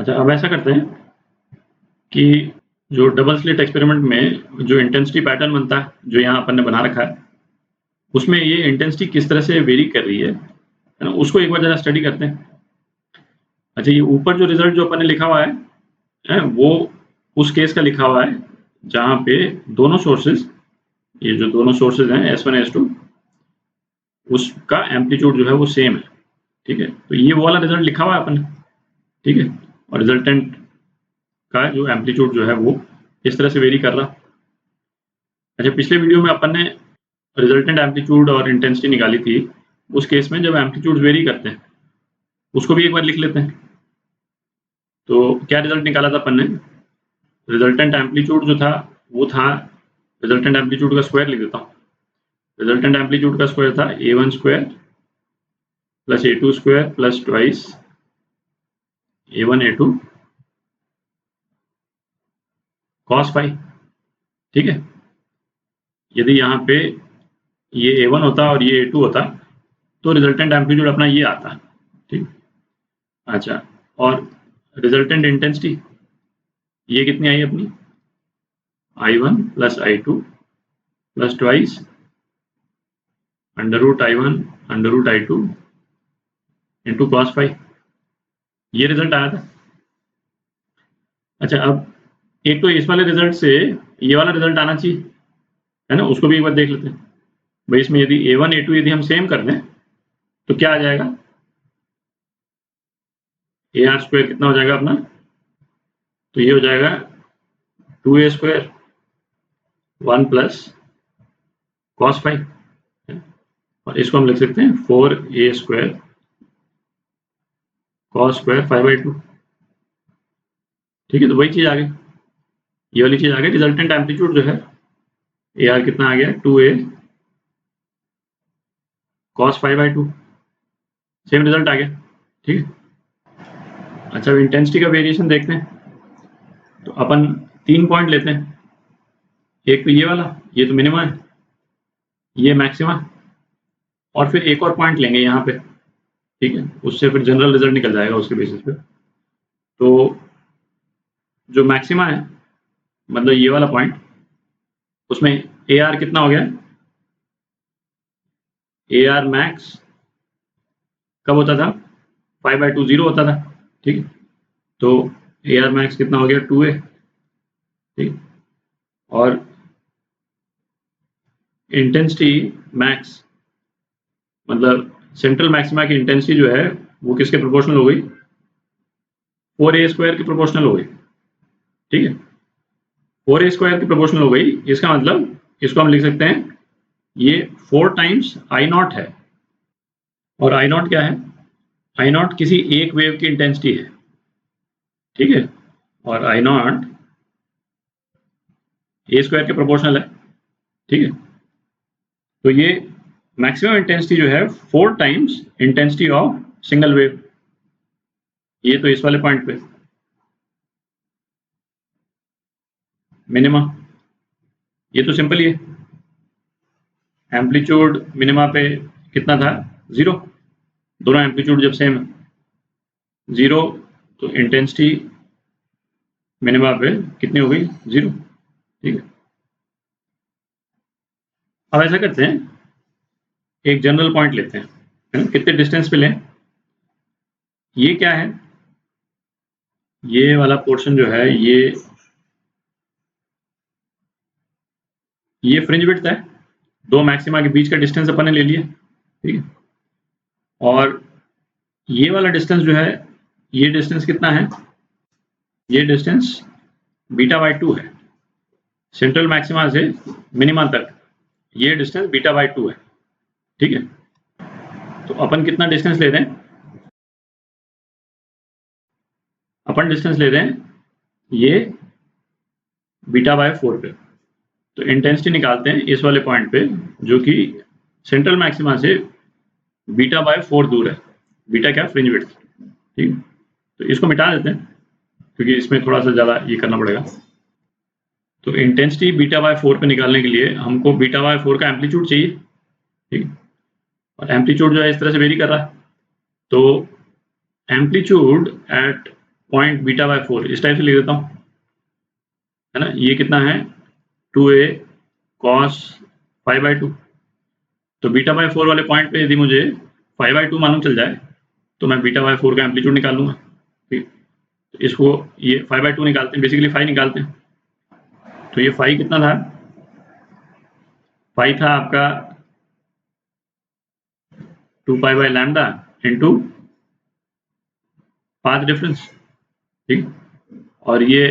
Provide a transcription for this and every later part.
अच्छा, अब ऐसा करते हैं कि जो डबल स्लिट एक्सपेरिमेंट में जो इंटेंसिटी पैटर्न बनता है, जो यहाँ अपन ने बना रखा है, उसमें ये इंटेंसिटी किस तरह से वेरी कर रही है ना, उसको एक बार जरा स्टडी करते हैं। अच्छा, ये ऊपर जो रिजल्ट जो अपन ने लिखा हुआ है वो उस केस का लिखा हुआ है जहाँ पे दोनों सोर्सेज, ये जो दोनों सोर्सेज हैं S1 S2, उसका एम्पलीट्यूड जो है वो सेम है। ठीक है, तो ये वो वाला रिजल्ट लिखा हुआ है अपन ने। ठीक है, और रिजल्टेंट का जो एम्पलीट्यूड जो है वो इस तरह से वेरी कर रहा। अच्छा, पिछले वीडियो में अपन ने रिजल्टेंट एम्पलीट्यूड और इंटेंसिटी निकाली थी। उस केस में जब एम्पलीट्यूड वेरी करते हैं उसको भी एक बार लिख लेते हैं। तो क्या रिजल्ट निकाला था अपन ने? रिजल्टेंट एम्पलीट्यूड जो था वो था, रिजल्टेंट एम्पलीट्यूड का स्क्वायर लिख देता हूँ। रिजल्टेंट एम्पलीट्यूड का स्क्वायर था A1 square plus A2 square plus twice A1 A2 cos phi. ठीक है, यदि यहाँ पे ये A1 होता और ये A2 होता तो रिजल्टेंट एम्पलीट्यूड अपना ये आता। ठीक, अच्छा, और रिजल्टेंट इंटेंसिटी ये कितनी आई अपनी? I1 plus I2 plus twice under root I1 under root I2 into cos phi, ये रिजल्ट आया था। अच्छा, अब एक तो इस वाले रिजल्ट से ये वाला रिजल्ट आना चाहिए, है ना, उसको भी एक बार देख लेते हैं भाई। इसमें यदि A1 A2 यदि हम सेम कर दें तो क्या आ जाएगा? AR स्क्वायर कितना हो जाएगा अपना? तो ये हो जाएगा 2A square 1 plus cos phi, और इसको हम लिख सकते हैं 4A स्क्वायर cos स्क्वायर 5/2। ठीक है, तो वही चीज आ गई, ये वाली चीज आ गई। रिजल्टेंट एम्पलीट्यूड जो है AR कितना आ गया? 2A cos 5/2, सेम रिजल्ट आ गया। ठीक है, अच्छा, इंटेंसिटी का वेरिएशन देखते हैं। तो अपन 3 पॉइंट लेते हैं। एक तो ये वाला, ये तो मिनिमा है, ये मैक्सिमा, और फिर एक और पॉइंट लेंगे यहाँ पे। ठीक है, उससे फिर जनरल रिजल्ट निकल जाएगा उसके बेसिस पे। तो जो मैक्सिमा है, मतलब ये वाला पॉइंट, उसमें AR कितना हो गया? AR मैक्स कब होता था? 5/2 0 होता था। ठीक है, तो AR मैक्स कितना हो गया? 2A। ठीक, और इंटेंसिटी मैक्स, मतलब सेंट्रल मैक्सिमा की इंटेंसिटी जो है वो किसके प्रोपोर्शनल हो गई? 4A स्क्वायर के प्रोपोर्शनल हो गई। ठीक है, 4A स्क्वायर की प्रोपोर्शनल हो गई। इसका मतलब इसको हम लिख सकते हैं ये 4 टाइम्स I0 है। और I0 क्या है? I0 किसी एक वेव की इंटेंसिटी है। ठीक है, और I0 A स्क्वायर के प्रोपोर्शनल है। ठीक है, तो ये मैक्सिमम इंटेंसिटी जो है 4 times intensity of single wave. ये तो इस वाले पॉइंट पे मिनिमा, ये तो सिंपल ही है। एम्पलीट्यूड मिनिमा पे कितना था? 0। दोनों एम्पलीट्यूड जब सेम है 0, तो इंटेंसिटी मिनिमा पे कितनी हो गई? 0। ठीक है, अब ऐसा करते हैं, एक जनरल पॉइंट लेते हैं, है ना, कितने डिस्टेंस पे लें? ये क्या है? ये वाला पोर्शन जो है ये फ्रिंज विड्थ है। दो मैक्सिमा के बीच का डिस्टेंस अपन ने ले लिया। ठीक है, और ये वाला डिस्टेंस जो है, ये डिस्टेंस कितना है? ये डिस्टेंस β/2 है, सेंट्रल मैक्सिमा से मिनिमा तक ये डिस्टेंस β/2 है। ठीक है, तो अपन कितना डिस्टेंस ले रहे हैं? अपन डिस्टेंस ले रहे हैं ये β/4 पे। तो इंटेंसिटी निकालते हैं इस वाले पॉइंट पे, जो कि सेंट्रल मैक्सिमा से β/4 दूर है। बीटा क्या? Fringe width. ठीक, तो इसको मिटा देते हैं क्योंकि इसमें थोड़ा सा ज़्यादा ये करना पड़ेगा। तो इंटेंसिटी β/4 पे निकालने के लिए हमको β/4 का एम्पलीट्यूड चाहिए। ठीक, और एम्पलीट्यूड जो है इस तरह से वेरी कर रहा है। तो amplitude at point beta by 4 इस टाइप से लिख देता हूँ, है ना। ये कितना है 2a cos 5/2। तो बीटा बाय 4 वाले पॉइंट पे यदि मुझे 5/2 मालूम चल जाए तो मैं बीटा बाय 4 का एम्पलीट्यूड निकाल लूंगा। ठीक, तो इसको ये 5/2 निकालते हैं, बेसिकली 5 निकालते हैं। तो ये 5 कितना था, 5 था आपका 2 pi by lambda into path difference. ठीक, और ये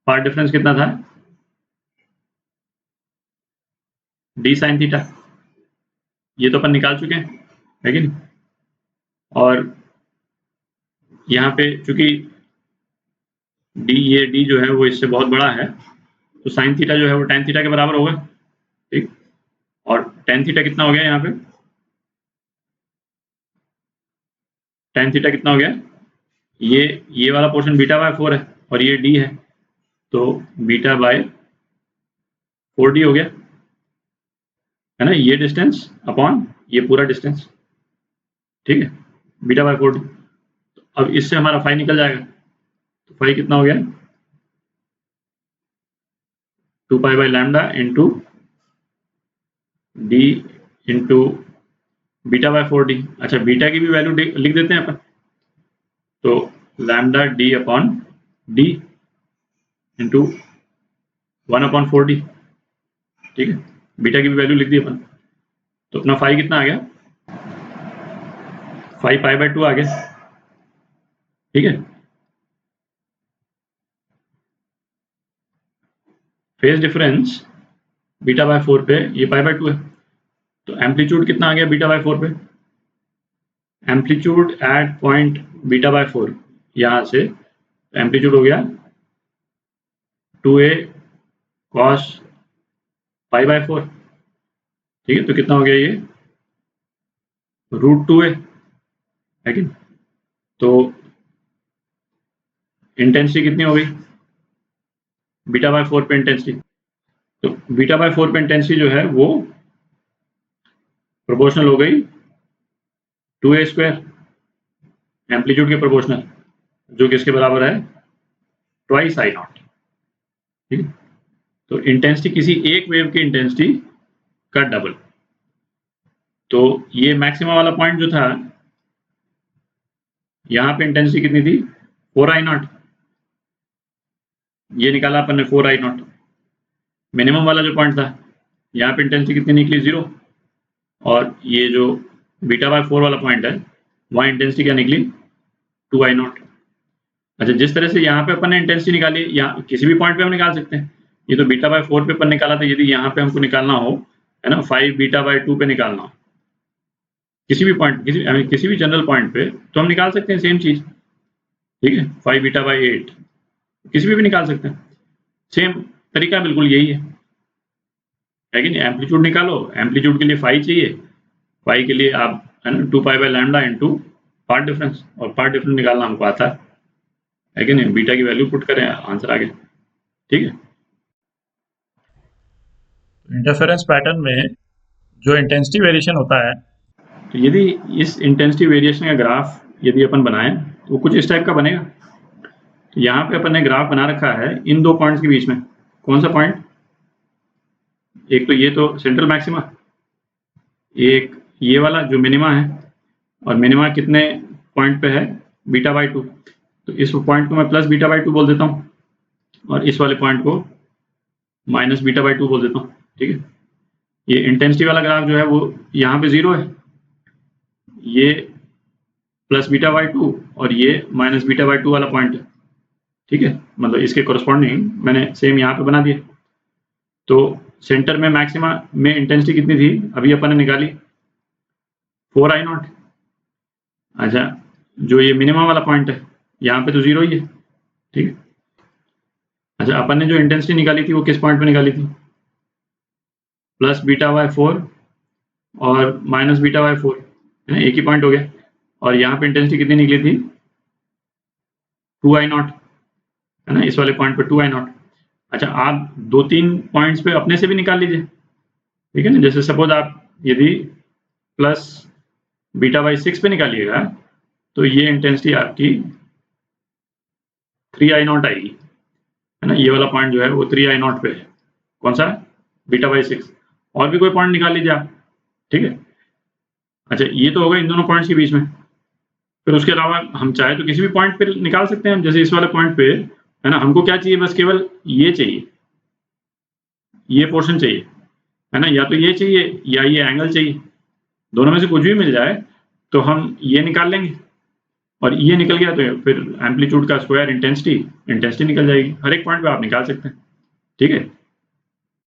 पाथ डिफरेंस कितना था, डी साइन थीटा। ये तो अपन निकाल चुके हैं, है कि नहीं। और यहाँ पे चूंकि ये डी जो है वो इससे बहुत बड़ा है, तो साइन थीटा जो है वो टेन थीटा के बराबर होगा। ठीक, और टेन थीटा कितना हो गया यहाँ पे, टेन थीटा कितना हो गया, ये वाला पोर्शन बीटा बाय 4 है और ये डी है, तो बीटा बाय 4d हो गया, है ना। ये डिस्टेंस अपॉन ये पूरा डिस्टेंस, ठीक है, बीटा बाय 4d। तो अब इससे हमारा फाई निकल जाएगा, तो फाई कितना हो गया 2 pi by lambda into D into beta by 4d। अच्छा, बीटा की भी वैल्यू लिख देते हैं अपन, तो lambda D upon D into 1/4d। ठीक है, बीटा की भी वैल्यू लिख दी अपन, तो अपना फाई कितना आ गया, 5 पाई बाय 2 आ गया। ठीक है, फेज डिफरेंस बीटा बाय 4 पे ये पाई बाय 2 है, तो एम्पलीट्यूड कितना आ गया बीटा बाय 4 पे, amplitude at point beta by 4, यहां से एम्पलीट्यूड हो गया 2a cos पाई बाय 4। ठीक है, तो कितना हो गया ये √2a, है कि। तो इंटेंसिटी कितनी हो गई बीटा बाय 4 पे इंटेंसिटी, तो बीटा बाय 4 पे इंटेंसिटी जो है वो प्रोपोर्शनल हो गई 2a² एम्पलीट्यूड के प्रोपोर्शनल, जो किसके बराबर है ट्वाइस आई नॉट। ठीक है, तो इंटेंसिटी किसी एक वेव की इंटेंसिटी का डबल। तो ये मैक्सिमा वाला पॉइंट जो था, यहाँ पे इंटेंसिटी कितनी थी 4I0, ये निकाला अपन ने 4I0। मिनिमम वाला जो पॉइंट था, यहाँ पे इंटेंसिटी कितनी निकली 0, और ये जो बीटा बाय 4 वाला पॉइंट है वहाँ इंटेंसिटी क्या निकली 2I0। अच्छा, जिस तरह से यहाँ पे अपन ने इंटेंसिटी निकाली, यहाँ किसी भी पॉइंट पे हम निकाल सकते हैं। ये तो बीटा बाय 4 पे अपन निकाला था, यदि यहाँ पे हमको निकालना हो, है ना, 5 बीटा बाय 2 पे निकालना हो, किसी भी पॉइंट, किसी भी जनरल पॉइंट पे, तो हम निकाल सकते हैं सेम चीज। ठीक है, 5 बीटा बाय 8 किसी भी निकाल सकते हैं, सेम तरीका बिल्कुल यही है कि नहीं। एम्पलीट्यूड निकालो, एम्पलीट्यूड के लिए फाई चाहिए, फाई के लिए आप, है ना, 2 pi by lambda into path difference, और पार्ट डिफरेंस निकालना हमको आता है कि नहीं। बीटा की वैल्यू पुट करें, आंसर आ गया। ठीक है, इंटरफेरेंस पैटर्न में जो इंटेंसिटी वेरिएशन होता है, तो यदि इस इंटेंसिटी वेरिएशन का ग्राफ यदि अपन बनाएं तो कुछ इस टाइप का बनेगा। तो यहाँ पे अपन ने ग्राफ बना रखा है इन दो पॉइंट्स के बीच में। कौन सा पॉइंट, एक तो ये तो सेंट्रल मैक्सिमा, एक ये वाला जो मिनिमा है, और मिनिमा कितने पॉइंट पे है बीटा बाय 2। तो इस पॉइंट को मैं प्लस बीटा बाय 2 बोल देता हूँ, और इस वाले पॉइंट को माइनस बीटा बाय 2 बोल देता हूँ। ठीक है, ये इंटेंसिटी वाला ग्राफ जो है वो यहाँ पे 0 है, ये प्लस बीटा बाय 2 और ये माइनस बीटा बाय 2 वाला पॉइंट है। ठीक है, मतलब इसके कोरस्पॉन्डिंग मैंने सेम यहाँ पे बना दिया। तो सेंटर में मैक्सिमा में इंटेंसिटी कितनी थी, अभी अपन ने निकाली 4I0। अच्छा, जो ये मिनिमम वाला पॉइंट है यहाँ पे तो 0 ही है। ठीक है, अच्छा, अपन ने जो इंटेंसिटी निकाली थी वो किस पॉइंट पे निकाली थी, प्लस बीटा बाय 4 और माइनस बीटा बाय 4, है, एक ही पॉइंट हो गया। और यहाँ पे इंटेंसिटी कितनी निकली थी 2I0, है ना, इस वाले पॉइंट पे 2I0। अच्छा, आप 2-3 पॉइंट्स पे अपने से भी निकाल लीजिए। ठीक है ना, जैसे सपोज आप यदि प्लस बीटा बाय 6 पे निकालिएगा, तो ये इंटेंसिटी आपकी 3i0 आएगी, है ना। ये वाला पॉइंट जो है वो 3i0 पे है। कौन सा? Beta by 6। और भी कोई पॉइंट निकाल लीजिए आप, ठीक है। अच्छा, ये तो होगा इन दोनों पॉइंट्स के बीच में। फिर उसके अलावा हम चाहे तो किसी भी पॉइंट पे निकाल सकते हैं, जैसे इस वाले पॉइंट पे, है ना। हमको क्या चाहिए? बस केवल ये चाहिए, ये पोर्शन चाहिए, है ना। या तो ये चाहिए या ये एंगल चाहिए, दोनों में से कुछ भी मिल जाए तो हम ये निकाल लेंगे, और ये निकल गया तो फिर एम्पलीट्यूड का स्क्वायर इंटेंसिटी निकल जाएगी। हर एक पॉइंट पे आप निकाल सकते हैं, ठीक है।